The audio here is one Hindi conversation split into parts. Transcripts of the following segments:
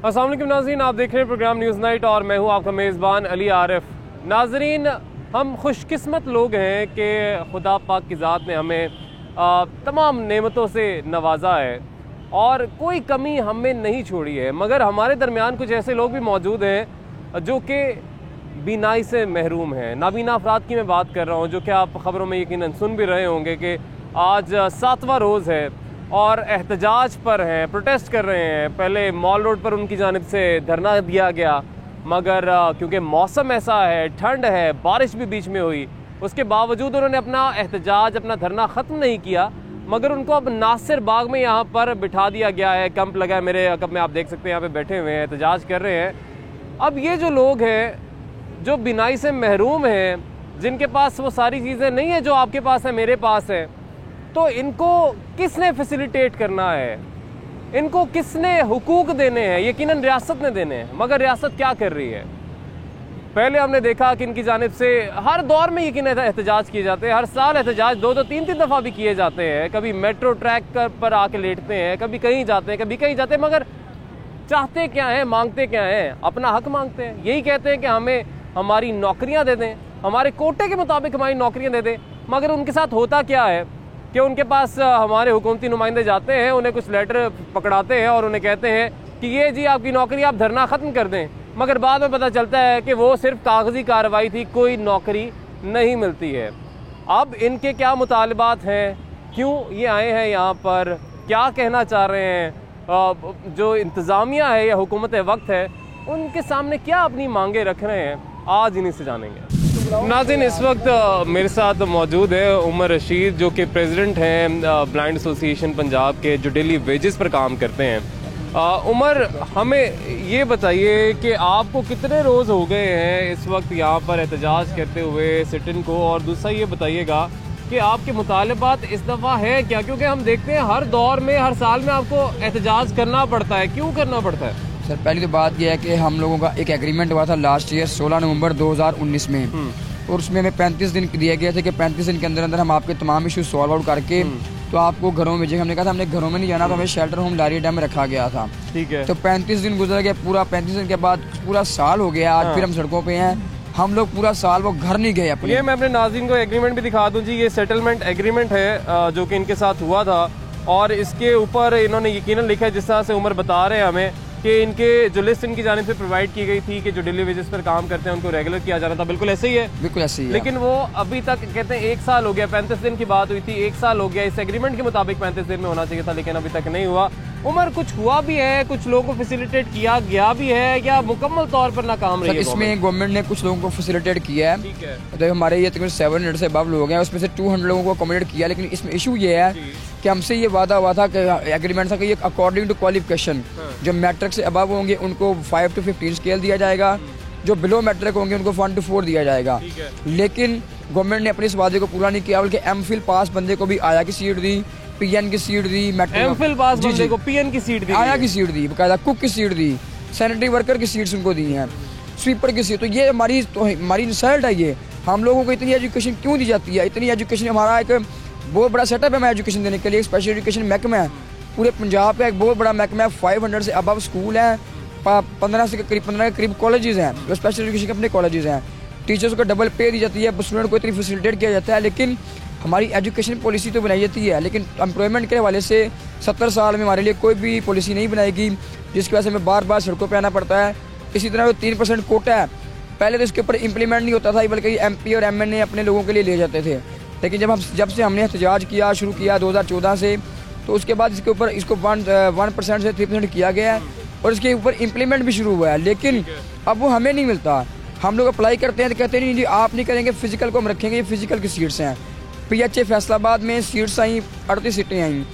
अस्सलाम वालेकुम नाज़रीन, आप देख रहे हैं प्रोग्राम न्यूज़ नाइट और मैं हूं आपका मेज़बान अली आरिफ। नाज़रीन, हम खुशकिस्मत लोग हैं कि खुदा पाक की ज़ात ने हमें तमाम नेमतों से नवाजा है और कोई कमी हमें नहीं छोड़ी है। मगर हमारे दरमियान कुछ ऐसे लोग भी मौजूद हैं जो कि बीनाई से महरूम हैं। नाबीना अफराद की मैं बात कर रहा हूँ, जो कि आप ख़बरों में यकीनन सुन भी रहे होंगे कि आज 7वां रोज़ है और एहतजाज पर हैं, प्रोटेस्ट कर रहे हैं। पहले मॉल रोड पर उनकी जानिब से धरना दिया गया, मगर क्योंकि मौसम ऐसा है, ठंड है, बारिश भी बीच में हुई, उसके बावजूद उन्होंने अपना एहतजाज, अपना धरना ख़त्म नहीं किया। मगर उनको अब नासिर बाग में यहाँ पर बिठा दिया गया है। कैंप लगा है मेरे कब में, आप देख सकते हैं यहाँ पे बैठे हुए हैं, एहतजाज कर रहे हैं। अब ये जो लोग हैं जो बिनाई से महरूम हैं, जिनके पास वो सारी चीज़ें नहीं है जो आपके पास है, मेरे पास है, तो इनको किसने फैसिलिटेट करना है, इनको किसने हुकूक देने हैं? यकीनन रियासत ने देने हैं, मगर रियासत क्या कर रही है? पहले हमने देखा कि इनकी जानिब से हर दौर में यकीन एहतजाज किए जाते हैं, हर साल एहतजाज 2-2, 3-3 दफ़ा भी किए जाते हैं। कभी मेट्रो ट्रैक पर आके लेटते हैं, कभी कहीं जाते हैं, कभी कहीं जाते हैं, मगर चाहते क्या हैं, मांगते क्या हैं? अपना हक मांगते हैं। यही कहते हैं कि हमें हमारी नौकरियाँ दे दें, हमारे कोटे के मुताबिक हमारी नौकरियाँ दे दें। मगर उनके साथ होता क्या है कि उनके पास हमारे हुकूमती नुमाइंदे जाते हैं, उन्हें कुछ लेटर पकड़ाते हैं और उन्हें कहते हैं कि ये जी आपकी नौकरी, आप धरना ख़त्म कर दें। मगर बाद में पता चलता है कि वो सिर्फ कागजी कार्रवाई थी, कोई नौकरी नहीं मिलती है। अब इनके क्या मुतालबात हैं, क्यों ये आए हैं यहाँ पर, क्या कहना चाह रहे हैं, जो इंतज़ामिया है या हुकूमत वक्त है, उनके सामने क्या अपनी मांगे रख रहे हैं, आज इन्हीं से जानेंगे। नाज़रीन, इस वक्त मेरे साथ मौजूद है उमर रशीद, जो कि प्रेसिडेंट हैं ब्लाइंड एसोसिएशन पंजाब के, जो डेली वेजेस पर काम करते हैं। उमर, हमें ये बताइए कि आपको कितने रोज़ हो गए हैं इस वक्त यहाँ पर एहतजाज करते हुए सिटिन को, और दूसरा ये बताइएगा कि आपके मुतालबात इस दफ़ा है क्या? क्योंकि हम देखते हैं हर दौर में, हर साल में आपको एहतजाज करना पड़ता है, क्यों करना पड़ता है? सर, पहली तो बात यह है कि हम लोगों का एक एग्रीमेंट हुआ था लास्ट ईयर 16 नवंबर 2019 में, और उसमें हमें 35 दिन दिए गए थे कि 35 दिन के अंदर अंदर हम आपके तमाम इशू सॉल्व आउट करके तो आपको घरों में भेजेंगे। हमने कहा था हमने घरों में नहीं जाना, तो हमें शेल्टर होम लारियडा में रखा गया था। ठीक है। तो 35 दिन गुजर गया, पूरा 35 दिन के बाद पूरा साल हो गया। आज फिर हम सड़कों पे हैं, हम लोग पूरा साल वो घर नहीं गए अपने। ये मैं अपने नाज़रीन को एग्रीमेंट भी दिखा दूं जी, ये सेटलमेंट एग्रीमेंट है जो कि इनके साथ हुआ था, और इसके ऊपर इन्होंने यकीनन लिखा है, जिस तरह से उमर बता रहे हैं हमें, कि इनके जो लिस्ट इनकी जानिब से प्रोवाइड की गई थी कि जो डेली वेजेस पर काम करते हैं उनको रेगुलर किया जाना था। बिल्कुल ऐसे ही है, बिल्कुल ऐसे ही है। लेकिन वो अभी तक कहते हैं 1 साल हो गया, 35 दिन की बात हुई थी, 1 साल हो गया, इस एग्रीमेंट के मुताबिक 35 दिन में होना चाहिए था, लेकिन अभी तक नहीं हुआ। उमर, कुछ हुआ भी है, कुछ लोगों को फैसिलिटेट किया गया भी है, या मुकम्मल तौर पर नाकाम रही है? इसमें गवर्नमेंट ने कुछ लोगों को फैसिलिटेट किया है। ठीक है। तो हमारे ये तकरीबन 700 से अबव लोग हैं, उसमें से 200 लोगों को अकोमोडेट किया। लेकिन इसमें इशू ये है कि हमसे ये वादा हुआ था कि एग्रीमेंट था कि ये अकॉर्डिंग टू क्वालिफिकेशन, जो मैट्रिक से अबव होंगे उनको 5 to 15 स्केल दिया जाएगा, जो बिलो मैट्रिक होंगे उनको 1 to 4 दिया जाएगा। लेकिन गवर्नमेंट ने अपने इस वादे को पूरा नहीं किया, बल्कि एमफिल पास बंदे को भी आया की सीट दी, पीएन की सीट दी, एमफिल पास बंदे को पीएन की सीट दी, आया की सीट दी, बकायदा कुक की सीट दी, सैनिटरी वर्कर की सीट्स उनको दी हैं, स्वीपर की सीट। तो ये हमारी इंसल्ट है। ये हम लोगों को इतनी एजुकेशन क्यों दी जाती है? इतनी एजुकेशन, हमारा एक बहुत बड़ा सेटअप है हमें एजुकेशन देने के लिए, स्पेशल एजुकेशन महकमा है पूरे पंजाब का, एक बहुत बड़ा महकमा है। 500 से अबव स्कूल हैं, 15 के करीब कॉलेजेस हैं, जो स्पेशल एजुकेशन के अपने कॉलेजेस हैं। टीचर्स को डबल पे दी जाती है, स्टूडेंट को इतनी फैसिलिटेट किया जाता है। लेकिन हमारी एजुकेशन पॉलिसी तो बनाई जाती है, लेकिन एम्प्लॉयमेंट के हवाले से 70 साल में हमारे लिए कोई भी पॉलिसी नहीं बनाएगी, जिसकी वजह से हमें बार बार सड़कों पर आना पड़ता है। इसी तरह 3% कोटा है, पहले तो इसके ऊपर इम्प्लीमेंट नहीं होता था, बल्कि MP और MN अपने लोगों के लिए ले जाते थे। लेकिन जब से हमने एहतजाज किया शुरू किया 2014 से, तो उसके बाद इसके ऊपर इसको 1% से 3% किया गया है, और इसके ऊपर इम्प्लीमेंट भी शुरू हुआ है। लेकिन अब वो हमें नहीं मिलता। हम लोग अप्लाई करते हैं तो कहते नहीं जी आप नहीं करेंगे, फिजिकल को हम रखेंगे, ये फिजिकल की सीट्स हैं। PHA फैसलाबाद में सीट्स आई, 38 सीटें आई,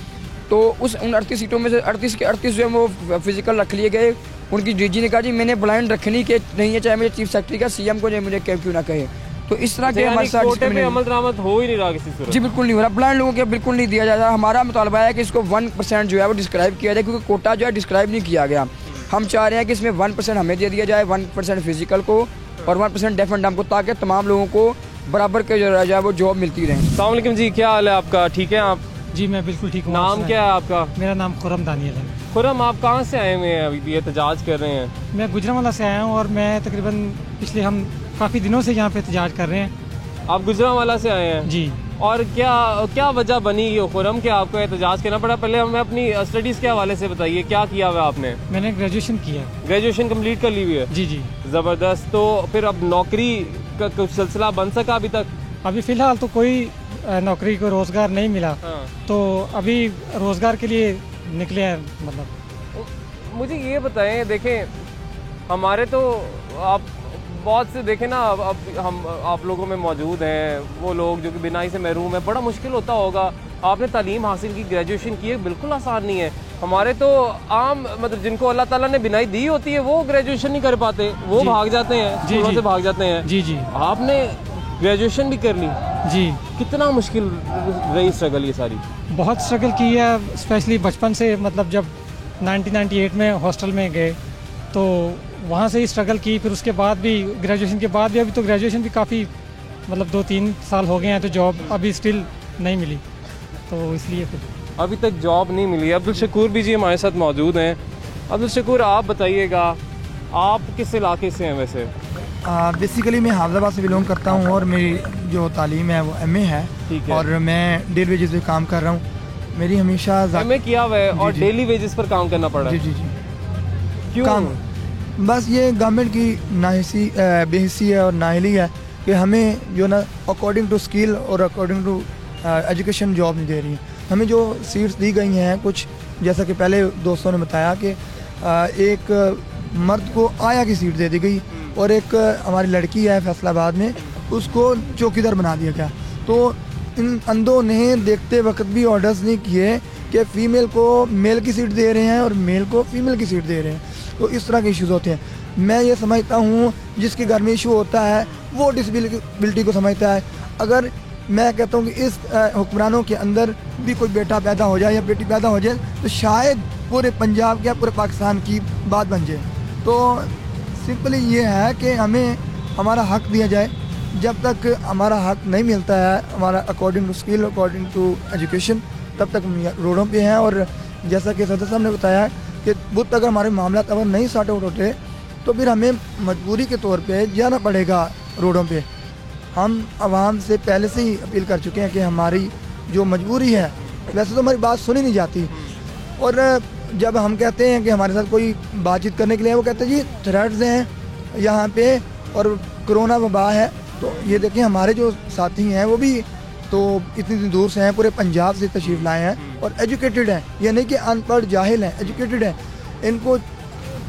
तो उन 38 सीटों में से 38 के 38 जो है वो फिजिकल रख लिए गए। उनकी DG ने कहा जी मैंने ब्लाइंड रखनी के नहीं है, चाहे मुझे चीफ सेक्रेटरी का, CM को मुझे क्यों ना कहे। तो इस तरह के हमारे साथ अमल दरामद हो ही नहीं रहा किसी सूरत। जी बिल्कुल नहीं हो रहा, ब्लाइंड लोगों के बिल्कुल नहीं दिया जा रहा। हमारा मुतालबा है कि इसको 1% जो है वो डिस्क्राइब किया जाए, क्योंकि कोटा जो है डिस्क्राइब नहीं किया गया। हम चाह रहे हैं कि इसमें 1% हमें दे दिया जाए, 1% फिजिकल को और 1% डेफ एंड डम को, ताकि तमाम लोगों को बराबर के जो है वो जॉब मिलती रहे। अस्सलाम वालेकुम जी, क्या हाल है आपका? ठीक है आप? जी मैं बिल्कुल ठीक हूँ। नाम क्या है आपका? मेरा नाम खुरम दानियल है। खुरम, आप कहाँ से आए हुए हैं, अभी एहतजाज कर रहे हैं? मैं गुजरांवाला से आया हूँ और मैं तकरीबन पिछले हम काफ़ी दिनों से यहाँ पे एहतजाज कर रहे हैं। आप गुजरांवाला से आए हैं जी। और क्या क्या वजह बनी ये खुरम कि आपको एहतजाज करना पड़ा? पहले हमें अपनी स्टडीज़ के हवाले से बताइए, क्या किया हुआ आपने? मैंने ग्रेजुएशन किया। ग्रेजुएशन कंप्लीट कर ली हुई है? जी जी। ज़बरदस्त। तो फिर अब नौकरी का कुछ सिलसिला बन सका अभी तक? अभी फ़िलहाल तो कोई नौकरी को रोज़गार नहीं मिला। हाँ। तो अभी रोज़गार के लिए निकले हैं। मतलब मुझे ये बताएं, देखें हमारे तो आप बहुत से देखें ना, अब हम आप लोगों में मौजूद हैं वो लोग जो कि बिनाई से महरूम है, बड़ा मुश्किल होता होगा। आपने तालीम हासिल की, ग्रेजुएशन की है, बिल्कुल आसान नहीं है। हमारे तो आम मतलब जिनको अल्लाह ताला ने बिनाई दी होती है वो ग्रेजुएशन नहीं कर पाते, वो भाग जाते हैं, स्कूलों से भाग जाते हैं। जी जी। आपने ग्रेजुएशन भी कर ली? जी। कितना मुश्किल रही स्ट्रगल ये सारी? बहुत स्ट्रगल की है, स्पेशली बचपन से। मतलब जब 1998 में हॉस्टल में गए तो वहाँ से ही स्ट्रगल की। फिर उसके बाद भी ग्रेजुएशन के बाद भी, अभी तो ग्रेजुएशन भी काफ़ी मतलब 2-3 साल हो गए हैं, तो जॉब अभी स्टिल नहीं मिली, तो इसलिए फिर अभी तक जॉब नहीं मिली। अब्दुल शकूर भी जी हमारे साथ मौजूद हैं। अब्दुल शकूर, आप बताइएगा, आप किस इलाके से हैं वैसे? बेसिकली मैं हाफिजाबाद से बिलोंग करता हूँ और मेरी जो तालीम है वो MA है। ठीक है। और मैं डेली वेजेस पे काम कर रहा हूँ। मेरी हमेशा MA किया हुआ है और डेली वेजेस पर काम करना पड़ा है? जी जी जी। क्यों? काम बस ये गवर्नमेंट की नाहिसी बेहिसी है और नाहिली है कि हमें जो ना अकॉर्डिंग टू स्किल और अकॉर्डिंग टू एजुकेशन जॉब नहीं दे रही है। हमें जो सीट्स दी गई हैं कुछ, जैसा कि पहले दोस्तों ने बताया कि एक मर्द को आया की सीट दे दी गई और एक हमारी लड़की है फैसलाबाद में, उसको चौकीदार बना दिया गया। तो इन अंधों ने देखते वक्त भी ऑर्डर्स नहीं किए कि फ़ीमेल को मेल की सीट दे रहे हैं और मेल को फीमेल की सीट दे रहे हैं। तो इस तरह के इश्यूज़ होते हैं। मैं ये समझता हूँ जिसके घर में इशू होता है वो डिसेबिलिटी को समझता है। अगर मैं कहता हूँ कि इस हुक्मरानों के अंदर भी कोई बेटा पैदा हो जाए या बेटी पैदा हो जाए तो शायद पूरे पंजाब या पूरे पाकिस्तान की बात बन जाए। तो सिंपली ये है कि हमें हमारा हक दिया जाए। जब तक हमारा हक नहीं मिलता है, हमारा according to skill, according to education, तब तक हम रोडों पे हैं। और जैसा कि सदर साहब ने बताया कि बुत अगर हमारे मामला अगर नहीं सॉर्ट आउट होते तो फिर हमें मजबूरी के तौर पे जाना पड़ेगा रोडों पे। हम आवाम से पहले से ही अपील कर चुके हैं कि हमारी जो मजबूरी है, वैसे तो हमारी बात सुनी नहीं जाती। और जब हम कहते हैं कि हमारे साथ कोई बातचीत करने के लिए, वो कहते हैं जी थ्रेट्स हैं यहाँ पे और कोरोना वबा है। तो ये देखें हमारे जो साथी हैं वो भी तो इतनी दूर से हैं, पूरे पंजाब से तशरीफ़ लाए हैं और एजुकेटेड हैं। ये नहीं कि अनपढ़ जाहिल हैं, एजुकेटेड हैं। इनको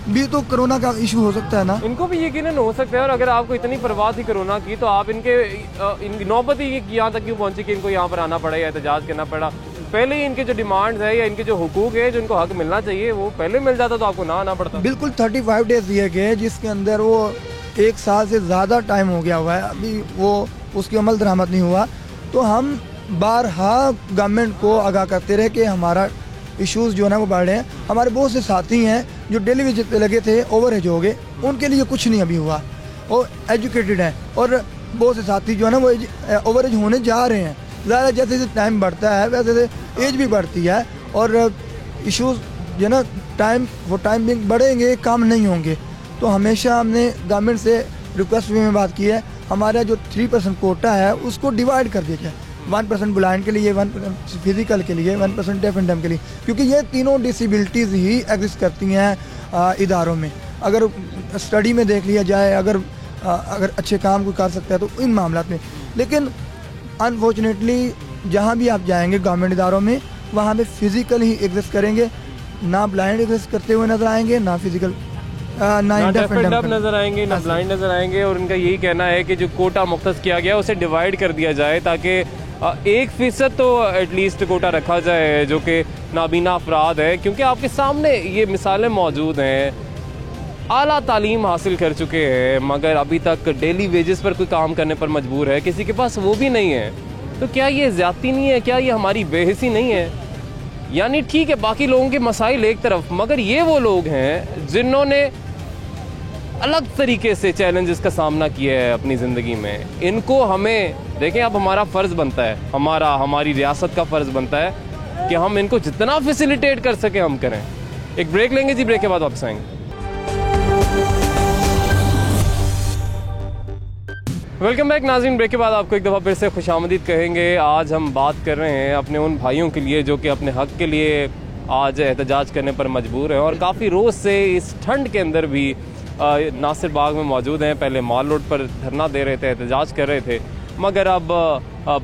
भी तो कोरोना का इशू हो सकता है ना, इनको भी यकीनन हो सकता है। और अगर आपको इतनी परवाह थी कोरोना की तो आप इनकी नौबत ही यहाँ तक क्यों पहुँची कि इनको यहाँ पर आना पड़ा या एहतजाज करना पड़ा? पहले ही इनके जो डिमांड्स है या इनके जो हुकूक है, जो इनको हक मिलना चाहिए, वो पहले मिल जाता तो आपको ना आना पड़ता। बिल्कुल 35 डेज दिए गए, जिसके अंदर वो 1 साल से ज़्यादा टाइम हो गया हुआ है, अभी वो उसकी अमल दरामद नहीं हुआ। तो हम बारहा गवर्नमेंट को आगाह करते रहे कि हमारा इश्यूज़ जो है ना वो बढ़ रहे हैं। हमारे बहुत से साथी हैं जो डेली विजिट पे लगे थे, ओवर एज हो गए, उनके लिए कुछ नहीं अभी हुआ, वो एजुकेटेड हैं। और बहुत से साथी जो है ना वो ओवर एज होने जा रहे हैं। ज़्यादा जैसे जैसे टाइम बढ़ता है वैसे वैसे एज भी बढ़ती है और इश्यूज़ जो है ना टाइम भी बढ़ेंगे, कम नहीं होंगे। तो हमेशा हमने गवर्नमेंट से रिक्वेस्ट में बात की है, हमारा जो 3% कोटा है उसको डिवाइड कर दिया जाए। 1% ब्लाइंड के लिए, 1% फिजिकल के लिए, 1% डेफ एंड डम के लिए, क्योंकि ये तीनों डिसेबिलिटीज़ ही एग्जिस्ट करती हैं इदारों में। अगर स्टडी में देख लिया जाए, अगर अच्छे काम को कर सकता है तो इन मामलों में। लेकिन अनफॉर्चुनेटली जहाँ भी आप जाएंगे गवर्नमेंट इदारों में, वहाँ पे फिजिकल ही एग्जिस्ट करेंगे, ना ब्लाइंड एग्जिस्ट करते हुए नजर आएंगे, ना फिजिकल ना डेफ एंड डम नजर आएंगे, ना ब्लाइंड नजर आएंगे। और उनका यही कहना है कि जो कोटा मुख्तस किया गया उसे डिवाइड कर दिया जाए ताकि 1% तो एटलीस्ट कोटा रखा जाए जो कि नाबीना अफराद है। क्योंकि आपके सामने ये मिसालें मौजूद हैं, आला तालीम हासिल कर चुके हैं मगर अभी तक डेली वेजेस पर कोई काम करने पर मजबूर है, किसी के पास वो भी नहीं है। तो क्या ये ज़्यादती नहीं है? क्या ये हमारी बेहिसी नहीं है? यानी ठीक है बाकी लोगों के मसाइल एक तरफ, मगर ये वो लोग हैं जिन्होंने अलग तरीके से चैलेंजेस का सामना किया है अपनी ज़िंदगी में। इनको हमें देखें, अब हमारा फ़र्ज़ बनता है, हमारी रियासत का फ़र्ज़ बनता है कि हम इनको जितना फैसिलिटेट कर सकें हम करें। एक ब्रेक लेंगे जी, ब्रेक के बाद वापस आएंगे। वेलकम बैक नाज़रीन, ब्रेक के बाद आपको एक दफ़ा फिर से खुशामदीद कहेंगे। आज हम बात कर रहे हैं अपने उन भाइयों के लिए जो कि अपने हक़ के लिए आज एहतजाज करने पर मजबूर हैं और काफ़ी रोज़ से इस ठंड के अंदर भी नासिर बाग में मौजूद हैं। पहले माल रोड पर धरना दे रहे थे, एहतजाज कर रहे थे, मगर अब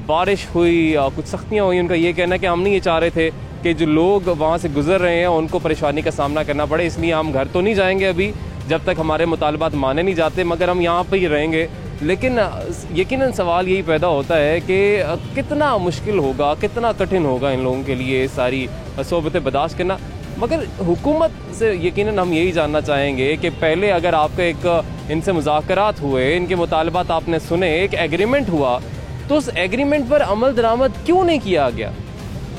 बारिश हुई, कुछ सख्तियाँ हुई। उनका ये कहना है कि हम नहीं ये चाह रहे थे कि जो लोग वहाँ से गुजर रहे हैं उनको परेशानी का सामना करना पड़े, इसलिए हम घर तो नहीं जाएंगे अभी जब तक हमारे मुतालबात माने नहीं जाते, मगर हम यहाँ पर ही रहेंगे। लेकिन यकीनन सवाल यही पैदा होता है कि कितना मुश्किल होगा, कितना कठिन होगा इन लोगों के लिए सारी सोबतें बर्दाश्त करना। मगर हुकूमत से यकीनन हम यही जानना चाहेंगे कि पहले अगर आपका एक इनसे मुज़ाकरात हुए, इनके मुतालबात आपने सुने, एक एग्रीमेंट हुआ, तो उस एग्रीमेंट पर अमल दरामद क्यों नहीं किया गया?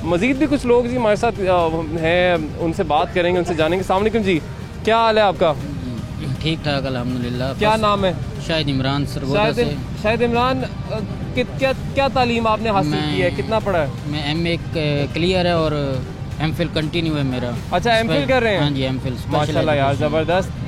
मज़ीद भी कुछ लोग जी हमारे साथ हैं, उनसे बात करेंगे, उनसे जानेंगे। अस्सलाम वालेकुम जी, क्या हाल है आपका? ठीक ठाक अल्हम्दुलिल्लाह। क्या नाम है? शाहिद इमरान सरगोदा से। शाहिद इमरान, क्या तालीम आपने हासिल की है, कितना पढ़ा है? मैं MA क्लियर है और MPhil कंटिन्यू है मेरा। अच्छा, MPhil कर रहे हैं? हाँ जी, MPhil माशाल्लाह यार, ज़बरदस्त।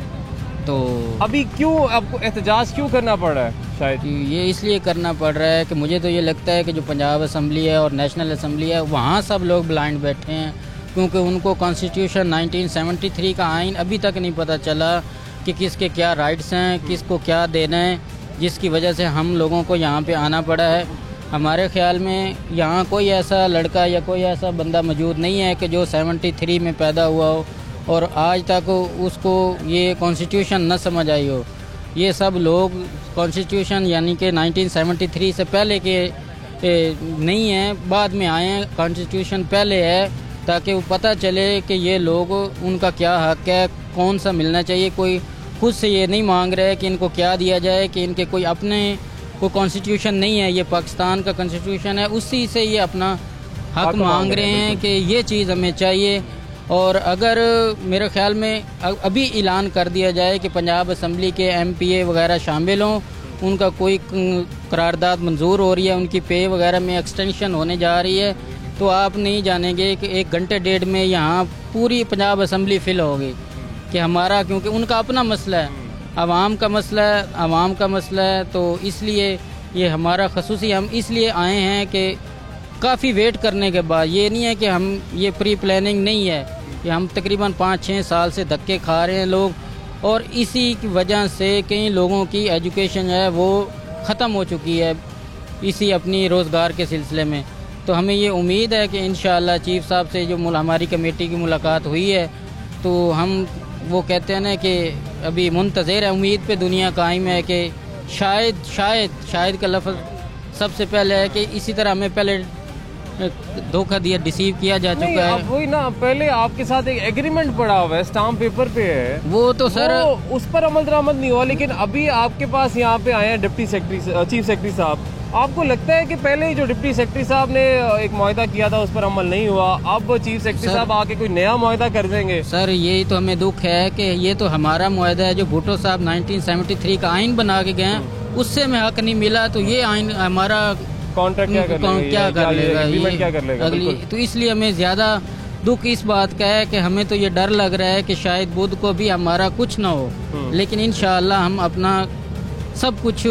तो अभी क्यों आपको एहतजाज क्यों करना पड़ रहा है? शायद ये इसलिए करना पड़ रहा है कि मुझे तो ये लगता है कि जो पंजाब असम्बली है और नेशनल असम्बली है, वहाँ सब लोग ब्लाइंड बैठे हैं, क्योंकि उनको कॉन्स्टिट्यूशन 1973 का आइन अभी तक नहीं पता चला कि किसके क्या राइट्स हैं, किसको क्या देना है, जिसकी वजह से हम लोगों को यहाँ पे आना पड़ा है। हमारे ख्याल में यहाँ कोई ऐसा लड़का या कोई ऐसा बंदा मौजूद नहीं है कि जो 73 में पैदा हुआ हो और आज तक उसको ये कॉन्स्टिट्यूशन न समझ आई हो। ये सब लोग कॉन्स्टिट्यूशन यानी कि 1973 से पहले के नहीं हैं, बाद में आए हैं। कॉन्स्टिट्यूशन पहले है ताकि वो पता चले कि ये लोग उनका क्या हक़ है, कौन सा मिलना चाहिए। कोई खुद से ये नहीं मांग रहे कि इनको क्या दिया जाए, कि इनके कोई अपने कोई कॉन्स्टिट्यूशन नहीं है, ये पाकिस्तान का कॉन्स्टिट्यूशन है, उसी से ये अपना हक़ मांग रहे हैं कि ये चीज़ हमें चाहिए। और अगर मेरे ख्याल में अभी ऐलान कर दिया जाए कि पंजाब असम्बली के MPA वगैरह शामिल हों, उनका कोई करारदाद मंजूर हो रही है, उनकी पे वगैरह में एक्सटेंशन होने जा रही है, तो आप नहीं जानेंगे कि 1 घंटे डेढ़ में यहाँ पूरी पंजाब असम्बली फिल होगी। कि हमारा, क्योंकि उनका अपना मसला है, आवाम का मसला है, आवाम का मसला है, तो इसलिए ये हमारा खसूसी हम इसलिए आए हैं कि काफ़ी वेट करने के बाद, ये नहीं है कि हम ये प्री प्लानिंग नहीं है, कि हम तकरीबन 5-6 साल से धक्के खा रहे हैं लोग, और इसी की वजह से कई लोगों की एजुकेशन है वो ख़त्म हो चुकी है इसी अपनी रोज़गार के सिलसिले में। तो हमें ये उम्मीद है कि इंशाअल्लाह चीफ़ साहब से जो हमारी कमेटी की मुलाकात हुई है, तो हम वो कहते हैं ना कि अभी मुंतज़िर है, उम्मीद पे दुनिया कायम है कि शायद का लफ्ज़ सबसे पहले है कि इसी तरह हमें पहले धोखा दिया, डिसीव किया जा चुका है। वही ना, पहले आपके साथ एक एग्रीमेंट पड़ा हुआ है, स्टाम्प पेपर पे है, वो तो सर उस पर अमल दरामद नहीं हुआ, लेकिन अभी आपके पास यहाँ पे आए हैं डिप्टी सेक्रेटरी, चीफ सेक्रेटरी साहब। आपको लगता है कि पहले जो डिप्टी सेक्रेटरी साहब ने एक मुआहदा किया था उस पर अमल नहीं हुआ, अब चीफ सेक्रेटरी साहब आके कोई नया मुआहदा कर देंगे? सर यही तो हमें दुख है कि ये तो हमारा मुआहदा है जो भुट्टो साहब 1973 का आइन बना के गए, उससे हमें हक नहीं मिला, तो ये आइन हमारा कॉन्ट्रैक्ट क्या कर लेगा अगली। तो इसलिए हमें ज़्यादा दुख इस बात का है कि हमें तो ये डर लग रहा है कि शायद बुध को भी हमारा कुछ ना हो, लेकिन इंशाअल्लाह हम अपना सब कुछ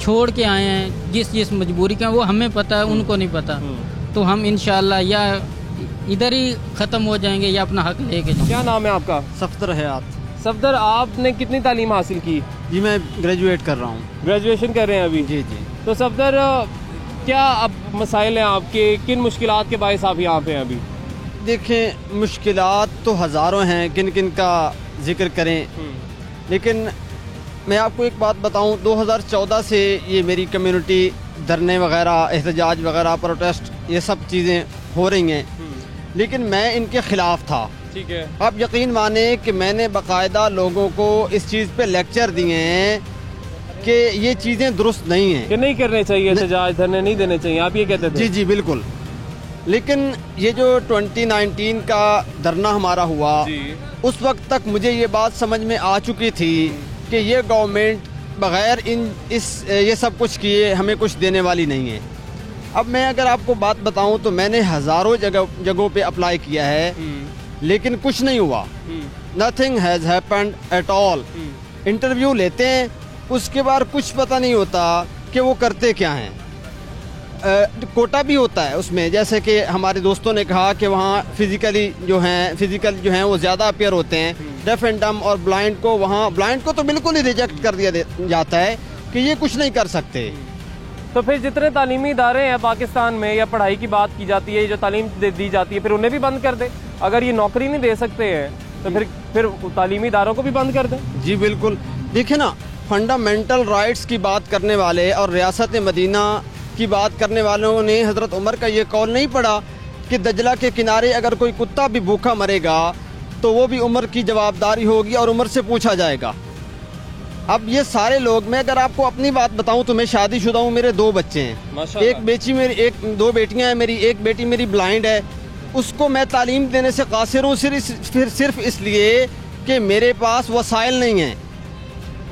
छोड़ के आए हैं। जिस मजबूरी का वो हमें पता है, उनको नहीं पता, तो हम इंशाअल्लाह या इधर ही ख़त्म हो जाएंगे या अपना हक लेके जाएंगे। क्या नाम है आपका? सफदर हयात। सफदर, आपने कितनी तालीम हासिल की? जी मैं ग्रेजुएट कर रहा हूँ। ग्रेजुएशन कर रहे हैं अभी? जी जी। तो सफदर, क्या अब मसाइल हैं आपके, किन मुश्किलात के बायस आप यहाँ पे हैं अभी? देखें, मुश्किलात तो हज़ारों हैं, किन किन का जिक्र करें, लेकिन मैं आपको एक बात बताऊं, 2014 से ये मेरी कम्युनिटी धरने वगैरह, एहतजाज वगैरह, प्रोटेस्ट, ये सब चीज़ें हो रही हैं, लेकिन मैं इनके ख़िलाफ़ था। ठीक है। आप यकीन माने कि मैंने बाकायदा लोगों को इस चीज़ पे लेक्चर दिए हैं कि ये चीज़ें दुरुस्त नहीं हैं, कि नहीं करने चाहिए, एहतजाज धरने नहीं देने चाहिए, आप ये कहते थे? जी जी बिल्कुल। लेकिन ये जो 2019 का धरना हमारा हुआ, उस वक्त तक मुझे ये बात समझ में आ चुकी थी कि ये गवर्नमेंट बग़ैर ये सब कुछ किए हमें कुछ देने वाली नहीं है। अब मैं अगर आपको बात बताऊं तो मैंने हज़ारों जगहों पे अप्लाई किया है, लेकिन कुछ नहीं हुआ। Nothing has happened at all. Interview लेते हैं, उसके बाद कुछ पता नहीं होता कि वो करते क्या हैं। कोटा भी होता है उसमें, जैसे कि हमारे दोस्तों ने कहा कि वहाँ फिजिकल जो हैं वो ज़्यादा अपेयर होते हैं। डेफ एंड डम और ब्लाइंड को, वहाँ ब्लाइंड को तो बिल्कुल ही रिजेक्ट कर दिया जाता है कि ये कुछ नहीं कर सकते। तो फिर जितने तालीमी इदारे हैं पाकिस्तान में, या पढ़ाई की बात की जाती है, जो तालीम दी जाती है, फिर उन्हें भी बंद कर दे। अगर ये नौकरी नहीं दे सकते हैं तो फिर तालीमी इदारों को भी बंद कर दें। जी बिल्कुल। देखिए ना, फंडामेंटल राइट्स की बात करने वाले और रियासत मदीना की बात करने वालों ने हज़रत उमर का ये कौल नहीं पढ़ा कि दजला के किनारे अगर कोई कुत्ता भी भूखा मरेगा तो वो भी उमर की जवाबदारी होगी और उमर से पूछा जाएगा। अब ये सारे लोग, मैं अगर आपको अपनी बात बताऊं तो मैं शादीशुदा हूँ, मेरे 2 बच्चे हैं। 2 बेटियां हैं मेरी, एक बेटी मेरी ब्लाइंड है। उसको मैं तालीम देने से कासिर हूँ सिर्फ इसलिए कि मेरे पास वसाइल नहीं हैं।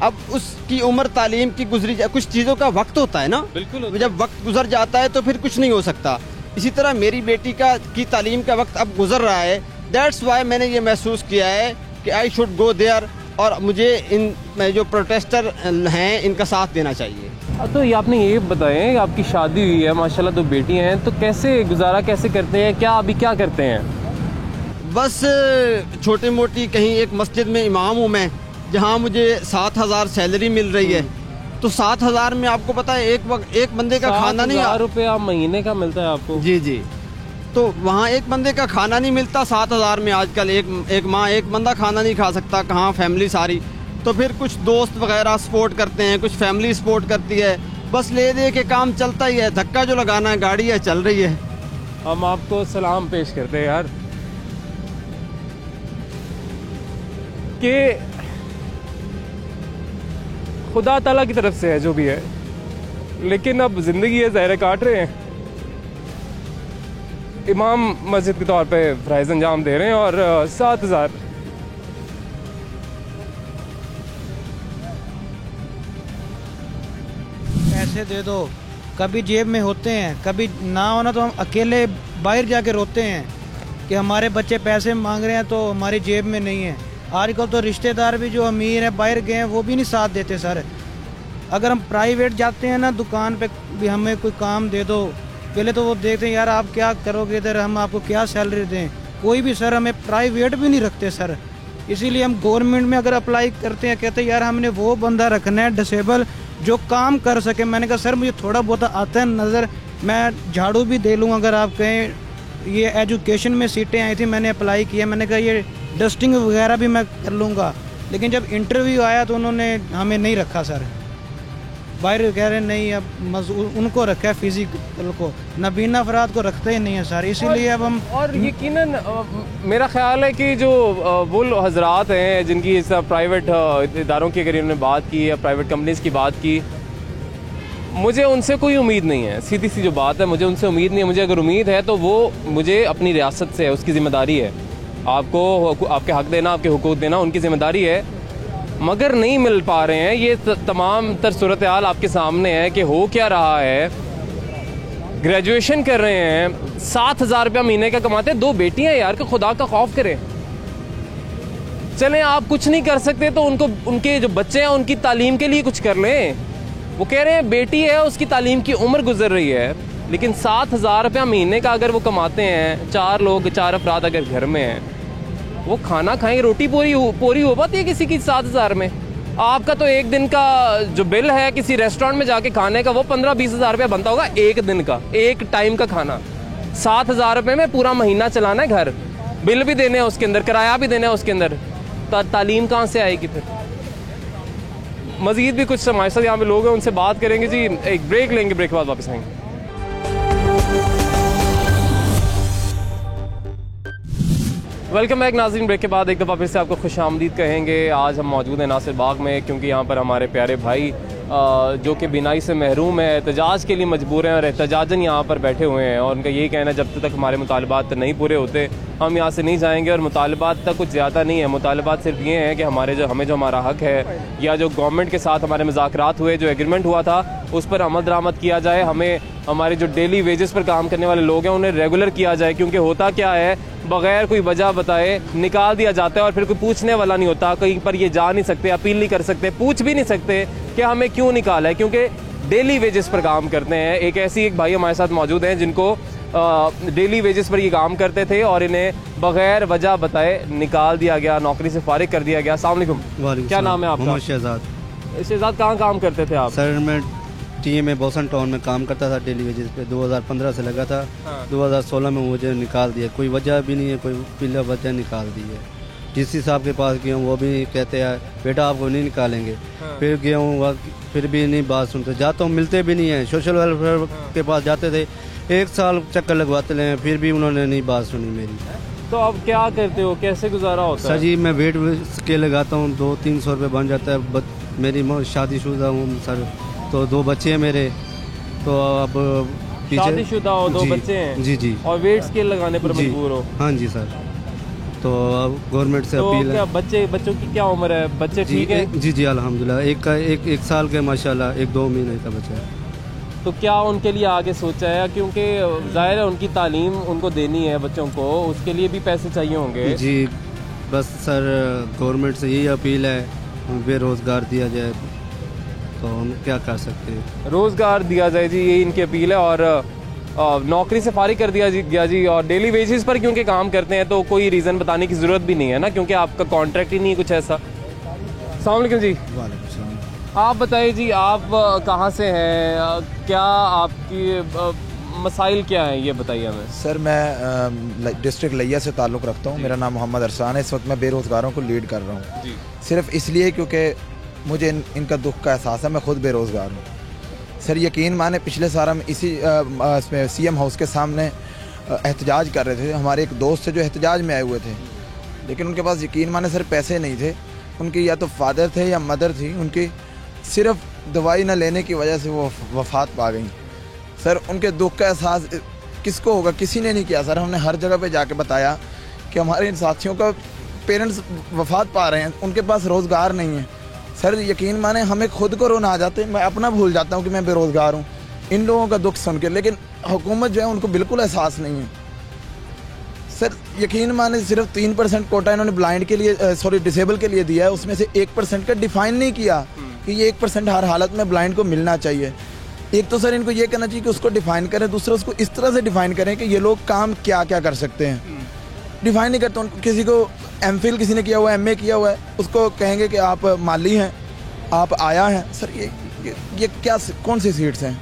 अब उसकी उम्र तालीम की गुजरी, कुछ चीज़ों का वक्त होता है ना, बिल्कुल। जब वक्त गुजर जाता है तो फिर कुछ नहीं हो सकता। इसी तरह मेरी बेटी की तालीम का वक्त अब गुजर रहा है। दैट्स वाई मैंने ये महसूस किया है कि आई शुड गो देयर, और मुझे इन जो प्रोटेस्टर हैं इनका साथ देना चाहिए। तो ये आपने ये बताएं, आपकी शादी हुई है माशाल्लाह, 2 बेटियां हैं, तो कैसे गुजारा कैसे करते हैं, अभी क्या करते हैं? बस छोटी मोटी कहीं एक मस्जिद में इमाम हूँ मैं, जहाँ मुझे 7,000 सैलरी मिल रही है। तो 7,000 में आपको पता है एक बंदे का खाना नहीं, 7,000 रुपया महीने का मिलता है आपको? जी। तो वहाँ एक बंदे का खाना नहीं मिलता 7,000 में। आजकल एक बंदा खाना नहीं खा सकता, कहाँ फैमिली सारी। तो फिर कुछ दोस्त वगैरह सपोर्ट करते हैं, कुछ फैमिली सपोर्ट करती है, बस ले दे के काम चलता ही है। धक्का जो लगाना है, गाड़ी है चल रही है। हम आपको सलाम पेश करते हैं यार, कि खुदा ताला की तरफ से है जो भी है, लेकिन अब जिंदगी है, ज़हरे काट रहे हैं। इमाम मस्जिद के तौर पे फ़राइज़ अंजाम दे रहे हैं और 7,000 पैसे दे दो, कभी जेब में होते हैं, कभी ना होना तो हम अकेले बाहर जाके रोते हैं कि हमारे बच्चे पैसे मांग रहे हैं तो हमारी जेब में नहीं है। आजकल तो रिश्तेदार भी जो अमीर है बाहर गए हैं वो भी नहीं साथ देते सर। अगर हम प्राइवेट जाते हैं ना, दुकान पे भी हमें कोई काम दे दो, पहले तो वो देखते हैं यार आप क्या करोगे इधर, हम आपको क्या सैलरी दें। कोई भी सर हमें प्राइवेट भी नहीं रखते सर। इसीलिए हम गवर्नमेंट में अगर अप्लाई करते हैं, कहते हैं यार हमने वो बंदा रखना है डिसेबल जो काम कर सके। मैंने कहा सर मुझे थोड़ा बहुत आता है नज़र, मैं झाड़ू भी दे लूँगा अगर आप कहें। ये एजुकेशन में सीटें आई थी, मैंने अप्लाई किया, मैंने कहा ये डस्टिंग वगैरह भी मैं कर लूँगा। लेकिन जब इंटरव्यू आया तो उन्होंने हमें नहीं रखा सर। बाहर कह रहे नहीं, अब उनको रखा है फिजिकल को, नबीना अफराद को रखते ही नहीं है सर। इसीलिए अब हम, और यकीनन मेरा ख्याल है कि जो वो हजरात हैं जिनकी इस प्राइवेट इदारों की अगर इन्होंने बात की या प्राइवेट कंपनीज़ की बात की, मुझे उनसे कोई उम्मीद नहीं है। सीधी सी जो बात है, मुझे उनसे उम्मीद नहीं है। मुझे अगर उम्मीद है तो वो मुझे अपनी रियासत से है, उसकी ज़िम्मेदारी है। आपको आपके हक़ देना, आपके हुकूक देना उनकी ज़िम्मेदारी है, मगर नहीं मिल पा रहे हैं। ये तमाम तर सूरत हाल आपके सामने है कि हो क्या रहा है। ग्रेजुएशन कर रहे हैं, 7,000 रुपया महीने का कमाते हैं, 2 बेटियां यार, कि खुदा का खौफ करें। चलें आप कुछ नहीं कर सकते तो उनके जो बच्चे हैं उनकी तालीम के लिए कुछ कर लें। वो कह रहे हैं बेटी है उसकी तालीम की उम्र गुजर रही है, लेकिन 7,000 रुपया महीने का अगर वो कमाते हैं, 4 अफराद अगर घर में हैं, वो खाना खाएंगे, रोटी पूरी हो पाती है किसी की 7,000 में? आपका तो एक दिन का जो बिल है किसी रेस्टोरेंट में जाके खाने का, वो 15-20 हज़ार रुपया बनता होगा एक दिन का, एक टाइम का खाना। 7,000 रुपये में पूरा महीना चलाना है, घर बिल भी देने हैं उसके अंदर, किराया भी देना है उसके अंदर, तालीम कहाँ से आएगी फिर? मजीद भी कुछ हमारे साथ यहाँ पे लोग हैं, उनसे बात करेंगे जी। एक ब्रेक लेंगे, ब्रेक के बाद वापस आएंगे। वेलकम बैक नाज़रीन। ब्रेक के बाद एक दफ़ा फिर से आपको खुशामदीद कहेंगे। आज हम मौजूद हैं नासिर बाग में, क्योंकि यहाँ पर हमारे प्यारे भाई जो कि बिनाई से महरूम है, एहतजाज के लिए मजबूर हैं और एहतजाजन यहाँ पर बैठे हुए हैं। और उनका यही कहना है जब तक हमारे मुतालबात नहीं पूरे होते हम यहाँ से नहीं जाएंगे। और मुतालबात तक कुछ ज़्यादा नहीं है, मुतालबात सिर्फ ये हैं कि हमें जो हमारा हक़ है, या जो गवर्नमेंट के साथ हमारे मुज़ाकरात हुए, जो एग्रीमेंट हुआ था, उस पर अमल दरामद किया जाए। हमें हमारे जो डेली वेजेस पर काम करने वाले लोग हैं उन्हें रेगुलर किया जाए, क्योंकि होता क्या है बगैर कोई वजह बताए निकाल दिया जाता है और फिर कोई पूछने वाला नहीं होता। कहीं पर ये जा नहीं सकते, अपील नहीं कर सकते, पूछ भी नहीं सकते कि हमें क्यों निकाला है, क्योंकि डेली वेजेस पर काम करते हैं। एक भाई हमारे साथ मौजूद हैं जिनको डेली वेजेस पर ये काम करते थे और इन्हें बगैर वजह बताए निकाल दिया गया, नौकरी से फारिग कर दिया गया। अस्सलाम वालेकुम, क्या नाम है आपका? मोहम्मद शहजाद। शहजाद, कहाँ काम करते थे आप? सर मैं टीए में बोसन टाउन में काम करता था डेली वेजेस पे, 2015 से लगा था। 2016 में मुझे निकाल दिया, कोई वजह भी नहीं है, कोई बिला वजह निकाल दी है। डीसी साहब के पास गया हूँ, वो भी कहते हैं बेटा आपको नहीं निकालेंगे। फिर गया हूँ, फिर भी नहीं बात सुनते, जाता हूँ मिलते भी नहीं है। सोशल वेलफेयर के पास जाते थे, 1 साल चक्कर लगवाते रहे, फिर भी उन्होंने नहीं बात सुनी मेरी। तो अब क्या करते हो, कैसे गुजारा होता है? सर जी मैं वेट स्केल लगाता हूँ, 200-300 रुपये बन जाता है। मेरी शादीशुदा हूँ सर, तो 2 बच्चे हैं मेरे, तो अब शादीशुदा हो, 2 बच्चे हैं? जी जी। और वेट स्केल लगाने पर मजबूर हो? हाँ जी सर। तो अब गवर्नमेंट से अपील है। बच्चों की क्या उम्र है? बच्चे ठीक है? जी जी अल्हम्दुलिल्लाह, एक साल के माशाल्लाह, 1-2 महीने का बच्चा है। तो क्या उनके लिए आगे सोचा है, क्योंकि जाहिर है उनकी तालीम उनको देनी है बच्चों को, उसके लिए भी पैसे चाहिए होंगे? जी बस सर गवर्नमेंट से यही अपील है, बेरोज़गार दिया जाए, तो हम क्या कर सकते हैं। रोज़गार दिया जाए जी, यही इनकी अपील है। और नौकरी से फारिग कर दिया गया जी, और डेली वेजेस पर क्योंकि काम करते हैं तो कोई रीज़न बताने की ज़रूरत भी नहीं है ना, क्योंकि आपका कॉन्ट्रैक्ट ही नहीं है कुछ ऐसा। अस्सलाम वालेकुम जी। आप बताइए जी, आप कहाँ से हैं, क्या आपकी मसाइल क्या हैं, ये बताइए हमें। सर मैं डिस्ट्रिक्ट लिया से ताल्लुक़ रखता हूँ, मेरा नाम मोहम्मद अरसान है। इस वक्त मैं बेरोज़गारों को लीड कर रहा हूँ, सिर्फ इसलिए क्योंकि मुझे इनका दुख का एहसास है। मैं खुद बेरोज़गार हूँ सर। यकीन माने पिछले साल हम इसी इसमें सीएम हाउस के सामने एहतजाज कर रहे थे। हमारे एक दोस्त थे जो एहतजाज में आए हुए थे, लेकिन उनके पास यकीन माने सर पैसे नहीं थे। उनकी या तो फादर थे या मदर थी, उनकी सिर्फ दवाई न लेने की वजह से वो वफ़ात पा गई। सर उनके दुख का एहसास किसको होगा? किसी ने नहीं किया सर। हमने हर जगह पे जाके बताया कि हमारे इन साथियों का पेरेंट्स वफ़ात पा रहे हैं, उनके पास रोज़गार नहीं है। सर यकीन माने हमें खुद को रोना आ जाते हैं, मैं अपना भूल जाता हूँ कि मैं बेरोज़गार हूँ इन लोगों का दुख सुन के, लेकिन हुकूमत जो है उनको बिल्कुल एहसास नहीं है। सर यकीन माने सिर्फ 3% कोटा इन्होंने ब्लाइंड के लिए डिसेबल के लिए दिया है, उसमें से 1% का डिफाइन नहीं किया कि ये 1% हर हालत में ब्लाइंड को मिलना चाहिए। एक तो सर इनको ये कहना चाहिए कि उसको डिफाइन करें, दूसरा उसको इस तरह से डिफाइन करें कि ये लोग काम क्या क्या कर सकते हैं। डिफाइन नहीं करते उनको। किसी को एमफिल किसी ने किया हुआ है, एमए किया हुआ है, उसको कहेंगे कि आप माली हैं, आप आया हैं। सर ये क्या कौन सी सीट्स हैं?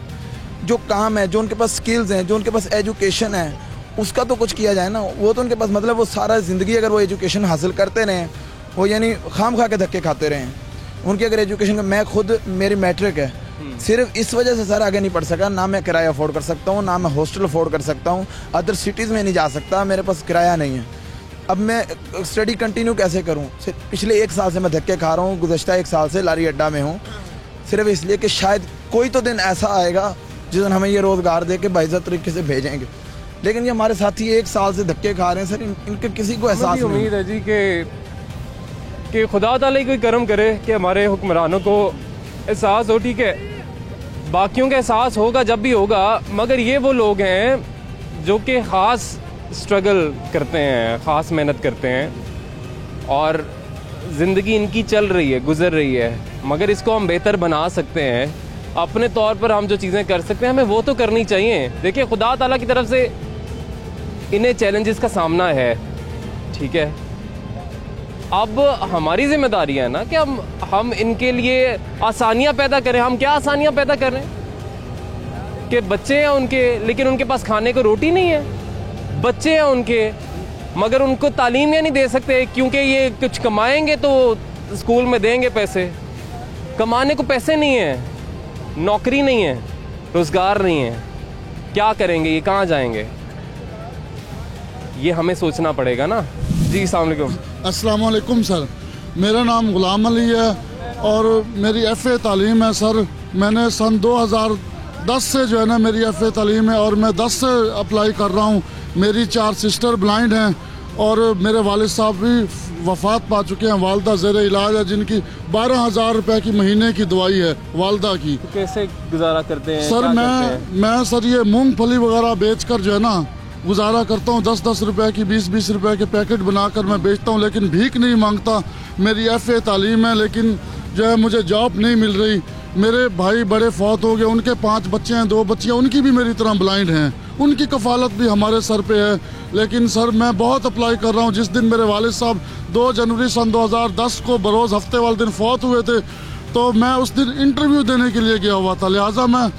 जो काम है, जो उनके पास स्किल्स हैं, जो उनके पास एजुकेशन है, उसका तो कुछ किया जाए ना। वो तो उनके पास मतलब वो सारा ज़िंदगी अगर वो एजुकेशन हासिल करते रहे, वो यानी खाम खा के धक्के खाते रहे। उनकी अगर एजुकेशन का, मैं खुद मेरी मैट्रिक है, सिर्फ इस वजह से सर आगे नहीं पढ़ सका। ना मैं किराया अफोर्ड कर सकता हूँ, ना मैं हॉस्टल अफोर्ड कर सकता हूँ, अदर सिटीज़ में नहीं जा सकता, मेरे पास किराया नहीं है। अब मैं स्टडी कंटिन्यू कैसे करूँ? पिछले 1 साल से मैं धक्के खा रहा हूँ, गुज़श्ता 1 साल से लारी अड्डा में हूँ, सिर्फ इसलिए कि शायद कोई तो दिन ऐसा आएगा जिस दिन हमें ये रोज़गार दे के बाइज़्ज़त तरीके से भेजेंगे। लेकिन ये हमारे साथी 1 साल से धक्के खा रहे हैं सर, इनके किसी को एहसास नहीं। उम्मीद है जी कि खुदा ताला कोई करम करे कि हमारे हुक्मरानों को एहसास हो। ठीक है, बाकियों का एहसास होगा जब भी होगा, मगर ये वो लोग हैं जो कि ख़ास स्ट्रगल करते हैं, ख़ास मेहनत करते हैं और ज़िंदगी इनकी चल रही है, गुज़र रही है, मगर इसको हम बेहतर बना सकते हैं। अपने तौर पर हम जो चीज़ें कर सकते हैं हमें वो तो करनी चाहिए। देखिए खुदा ताला की तरफ से इन्हें चैलेंजेस का सामना है, ठीक है। अब हमारी जिम्मेदारी है ना कि हम इनके लिए आसानियाँ पैदा करें। हम क्या आसानियाँ पैदा कर रहे हैं कि बच्चे हैं उनके, लेकिन उनके पास खाने को रोटी नहीं है। बच्चे हैं उनके, मगर उनको तालीम नहीं दे सकते, क्योंकि ये कुछ कमाएंगे तो स्कूल में देंगे पैसे। कमाने को पैसे नहीं है, नौकरी नहीं है, रोज़गार नहीं है, क्या करेंगे? ये कहाँ जाएंगे? ये हमें सोचना पड़ेगा ना जी। अस्सलाम वालेकुम सर, मेरा नाम गुलाम अली है और मेरी FA तालीम है सर। मैंने सन 2010 से जो है ना मेरी FA तालीम है और मैं 10 से अप्लाई कर रहा हूँ। मेरी 4 सिस्टर ब्लाइंड हैं और मेरे वालिद साहब भी वफात पा चुके हैं। वालदा ज़ेर इलाज है, जिनकी 12,000 रुपये की महीने की दवाई है वालदा की। तो कैसे गुजारा करते हैं सर? मैं सर ये मूंगफली वगैरह बेचकर जो है ना गुजारा करता हूँ। 10-10 रुपए की 20-20 रुपए के पैकेट बनाकर मैं बेचता हूँ, लेकिन भीख नहीं मांगता। मेरी FA तालीम है, लेकिन जो है मुझे जॉब नहीं मिल रही। मेरे भाई बड़े फौत हो गए, उनके 5 बच्चे हैं, 2 बच्चियाँ, उनकी भी मेरी तरह ब्लाइंड हैं, उनकी कफालत भी हमारे सर पे है। लेकिन सर मैं बहुत अप्लाई कर रहा हूँ। जिस दिन मेरे वालिद साहब 2 जनवरी सन 2010 को बरोज़ हफ्ते वाले दिन फौत हुए थे, तो मैं उस दिन इंटरव्यू देने के लिए गया हुआ था। लिहाजा मैं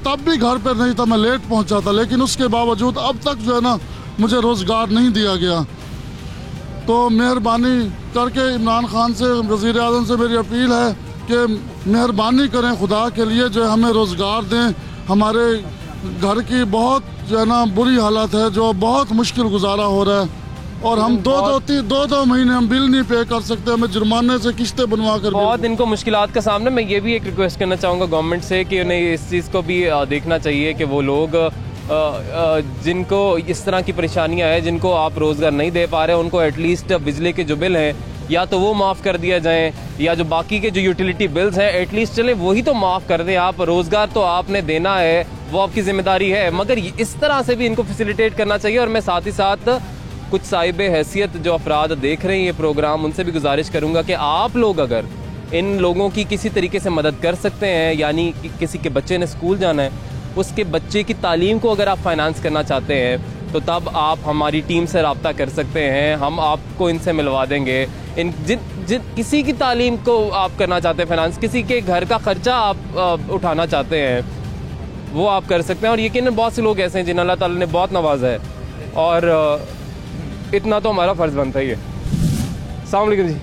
तब भी घर पर नहीं था, मैं लेट पहुँचा था, लेकिन उसके बावजूद अब तक जो है ना मुझे रोज़गार नहीं दिया गया। तो मेहरबानी करके इमरान खान से, वज़ीर आज़म से मेरी अपील है कि मेहरबानी करें खुदा के लिए, जो हमें रोज़गार दें। हमारे घर की बहुत जो है ना बुरी हालत है, जो बहुत मुश्किल गुजारा हो रहा है, और हम दो महीने हम बिल नहीं पे कर सकते, हमें जुर्माने से किस्तें बनवा कर। बहुत इनको मुश्किलात का सामना। मैं ये भी एक रिक्वेस्ट करना चाहूँगा गवर्नमेंट से कि उन्हें इस चीज़ को भी देखना चाहिए कि वो लोग जिनको इस तरह की परेशानियां हैं, जिनको आप रोज़गार नहीं दे पा रहे, उनको एटलीस्ट बिजली के जो बिल हैं या तो वो माफ़ कर दिया जाए, या जो बाकी के जो यूटिलिटी बिल्स हैं एटलीस्ट चले वही तो माफ़ कर दें आप। रोज़गार तो आपने देना है, वो आपकी ज़िम्मेदारी है, मगर इस तरह से भी इनको फैसिलिटेट करना चाहिए। और मैं साथ ही साथ कुछ साहिब हैसियत जो अफराद देख रहे हैं ये प्रोग्राम, उनसे भी गुजारिश करूँगा कि आप लोग अगर इन लोगों की किसी तरीके से मदद कर सकते हैं, यानी कि किसी के बच्चे ने स्कूल जाना है, उसके बच्चे की तालीम को अगर आप फाइनेंस करना चाहते हैं, तो तब आप हमारी टीम से रब्ता कर सकते हैं, हम आपको इनसे मिलवा देंगे। जिन किसी की तालीम को आप करना चाहते हैं फाइनेंस, किसी के घर का खर्चा आप उठाना चाहते हैं, वो आप कर सकते हैं। और यकीनन बहुत से लोग ऐसे हैं जिन अल्लाह ताला ने बहुत नवाजा है, और इतना तो हमारा फ़र्ज़ बनता ही है। अस्सलाम वालेकुम जी,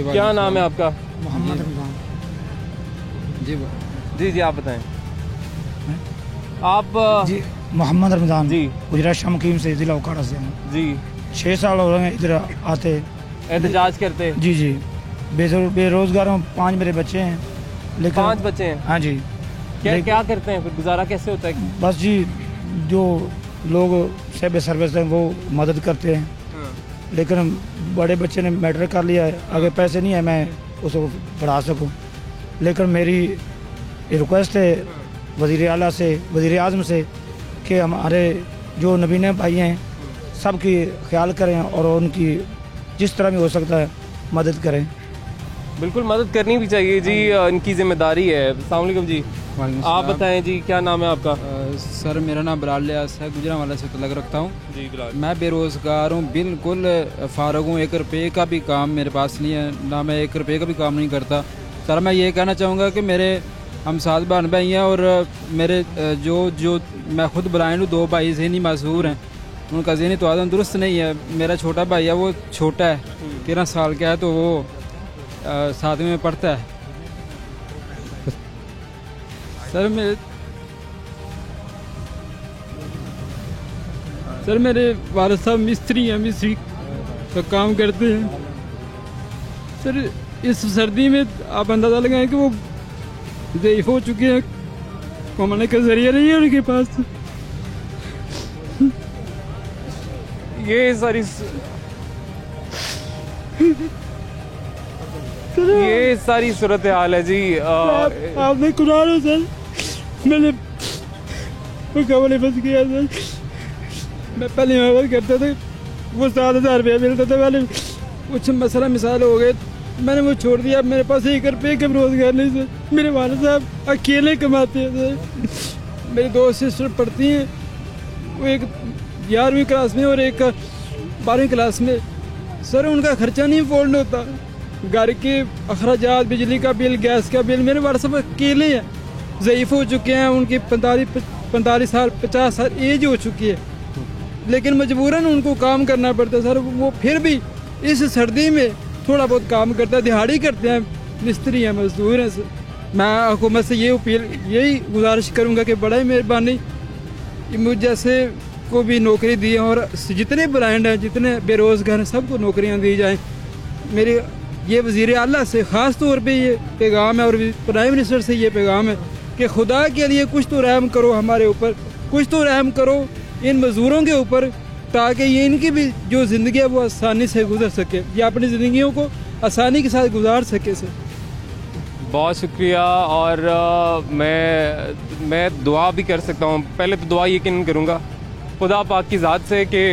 क्या नाम है आपका? मोहम्मद रमज़ान। जी आप बताएं। आप जी मोहम्मद रमज़ान जी, गुजरात शमकीम से, ज़िला उकाड़ा से हूँ जी। 6 साल हो रहे हैं इधर आते, एहतजाज करते। जी बेरोज़गार हूँ। 5 मेरे बच्चे हैं, लेकिन 5 बच्चे हैं? हाँ जी। क्या करते हैं फिर, गुजारा कैसे होता है? बस जी, जो लोग सेब सर्विस हैं वो मदद करते हैं, लेकिन बड़े बच्चे ने मैट्रिक कर लिया है, आगे पैसे नहीं है मैं उसको पढ़ा सकूं। लेकिन मेरी रिक्वेस्ट है वज़ीर आला से, वज़ीर आज़म से, कि हमारे जो नबीने भाई हैं सबकी ख्याल करें और उनकी जिस तरह भी हो सकता है मदद करें। बिल्कुल मदद करनी भी चाहिए जी, इनकी जिम्मेदारी है। अस्सलाम वालेकुम जी, आप बताएं जी, क्या नाम है आपका? सर मेरा नाम बिलाल लियास है, गुजरांवाला से तलक रखता हूँ जी। बिलाल, मैं बेरोज़गार हूँ, बिल्कुल फ़ारग हूँ, 1 रुपये का भी काम मेरे पास नहीं है, ना मैं 1 रुपये का भी काम नहीं करता। सर मैं ये कहना चाहूँगा कि मेरे हम 7 बहन भाई हैं, और मेरे जो मैं खुद ब्लाइंड हूँ, 2 भाई ज़हनी मासूर हैं, उनका ज़हनी तवाज़ुन दुरुस्त नहीं है। मेरा छोटा भाई है, वो छोटा है, 13 साल का है, तो वो 7वीं में पढ़ता है। सर मेरे वालिद साहब मिस्त्री हैं, मिस्त्री का काम करते हैं। सर इस सर्दी में आप अंदाज़ा लगाएं कि वो ज़ईफ़ हो चुके हैं, कमाने का जरिया नहीं है उनके पास। ये सारी सूरत हाल है जी। आपने कुरान हो सर, मैंने कमरे फंस गया सर। मैं पहले मेहनत करता था, वो 7,000 रुपया मिलता था, मैंने कुछ मसला मिसाल हो गए, मैंने वो छोड़ दिया। मेरे पास 1 रुपये का रोज़गार नहीं सर, मेरे वालिद साहब अकेले कमाते हैं सर। मेरी 2 सिस्टर पढ़ती हैं, वो एक 11वीं क्लास में और एक 12वीं क्लास में। सर उनका खर्चा नहीं फोल्ड होता, घर के अखराजात, बिजली का बिल, गैस का बिल। मेरे वालिद साहब अकेले हैं, ज़ईफ़ हो चुके हैं, उनकी 45 साल 50 साल एज हो चुकी है, लेकिन मजबूरन उनको काम करना पड़ता है सर। वो फिर भी इस सर्दी में थोड़ा बहुत काम करता है, दिहाड़ी करते हैं, मिस्त्री हैं, मजदूर हैं सर। मैं हुकूमत से यही गुजारिश करूँगा कि बड़ा ही मेहरबानी मुझ जैसे को भी नौकरी दी, और जितने ब्लाइंड हैं, जितने बेरोज़गार हैं, सबको नौकरियाँ दी जाएँ। मेरे ये वज़ीर आला से ख़ास तौर पे ये पैगाम है, और प्राइम मिनिस्टर से ये पैगाम है कि खुदा के लिए कुछ तो रहम करो हमारे ऊपर, कुछ तो रहम करो इन मज़दूरों के ऊपर, ताकि ये इनकी भी जो ज़िंदगी है वो आसानी से गुजर सके, ये अपनी ज़िंदगियों को आसानी के साथ गुजार सके सर। बहुत शुक्रिया। और मैं दुआ भी कर सकता हूँ। पहले तो दुआ यकीन करूँगा खुदा पाक की ज़ात से कि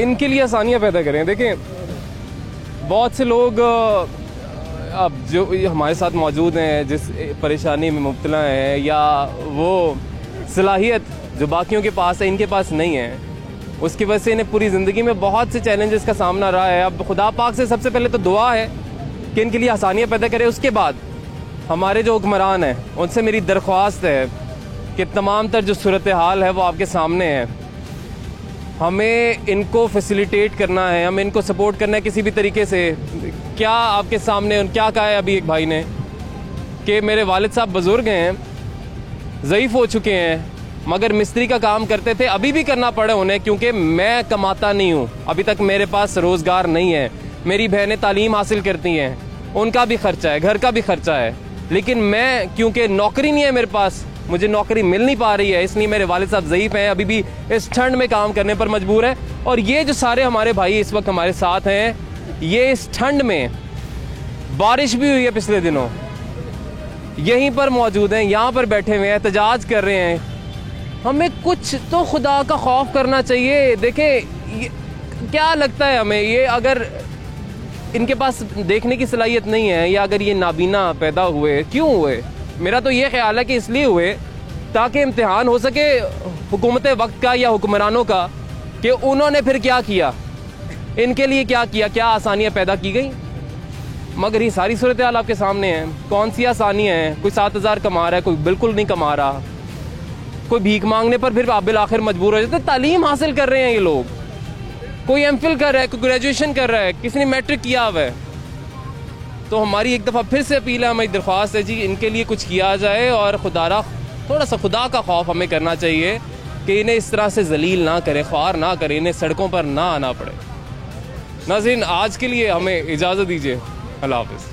इनके लिए आसानियाँ पैदा करें। देखें, बहुत से लोग अब जो हमारे साथ मौजूद हैं, जिस परेशानी में मुब्तला हैं, या वो सलाहियत जो बाकियों के पास है इनके पास नहीं है, उसकी वजह से इन्हें पूरी ज़िंदगी में बहुत से चैलेंजेस का सामना रहा है। अब खुदा पाक से सबसे पहले तो दुआ है कि इनके लिए आसानियाँ पैदा करें। उसके बाद हमारे जो हुक्मरान हैं उनसे मेरी दरख्वास्त है कि तमाम तर जो सूरत हाल है वो आपके सामने है, हमें इनको फैसिलिटेट करना है, हमें इनको सपोर्ट करना है किसी भी तरीके से। क्या आपके सामने क्या कहा है अभी एक भाई ने कि मेरे वालिद साहब बुज़ुर्ग हैं, ज़ईफ़ हो चुके हैं, मगर मिस्त्री का काम करते थे, अभी भी करना पड़ा उन्हें क्योंकि मैं कमाता नहीं हूँ, अभी तक मेरे पास रोज़गार नहीं है। मेरी बहनें तालीम हासिल करती हैं, उनका भी खर्चा है, घर का भी खर्चा है, लेकिन मैं क्योंकि नौकरी नहीं है मेरे पास, मुझे नौकरी मिल नहीं पा रही है, इसलिए मेरे वालिद साहब ज़ईफ़ हैं, अभी भी इस ठंड में काम करने पर मजबूर हैं। और ये जो सारे हमारे भाई इस वक्त हमारे साथ हैं, ये इस ठंड में, बारिश भी हुई है पिछले दिनों, यहीं पर मौजूद हैं, यहाँ पर बैठे हुए हैं, एहतजाज कर रहे हैं। हमें कुछ तो खुदा का खौफ करना चाहिए। देखें, क्या लगता है हमें, ये अगर इनके पास देखने की सलाहियत नहीं है, या अगर ये नाबीना पैदा हुए, क्यों हुए? मेरा तो ये ख्याल है कि इसलिए हुए ताकि इम्तिहान हो सके हुकूमत वक्त का या हुक्मरानों का कि उन्होंने फिर क्या किया, इनके लिए क्या किया, क्या आसानियाँ पैदा की गई। मगर ये सारी सूरत हाल आपके सामने है। कौन सी आसानियाँ हैं? कोई 7,000 कमा रहा है, कोई बिल्कुल नहीं कमा रहा, कोई भीख मांगने पर फिर बिल आखिर मजबूर हो जाते। तालीम हासिल कर रहे हैं ये लोग, कोई एमफिल कर रहा है, कोई ग्रेजुएशन कर रहा है, किसी ने मैट्रिक किया हुआ है। तो हमारी एक दफ़ा फिर से अपील है, हमारी दरख्वास्त है जी, इनके लिए कुछ किया जाए और खुदारा थोड़ा सा खुदा का खौफ हमें करना चाहिए कि इन्हें इस तरह से जलील ना करें, ख्वार ना करें, इन्हें सड़कों पर ना आना पड़े। नाज़रीन, आज के लिए हमें इजाज़त दीजिए। अल्लाह हाफ़िज़।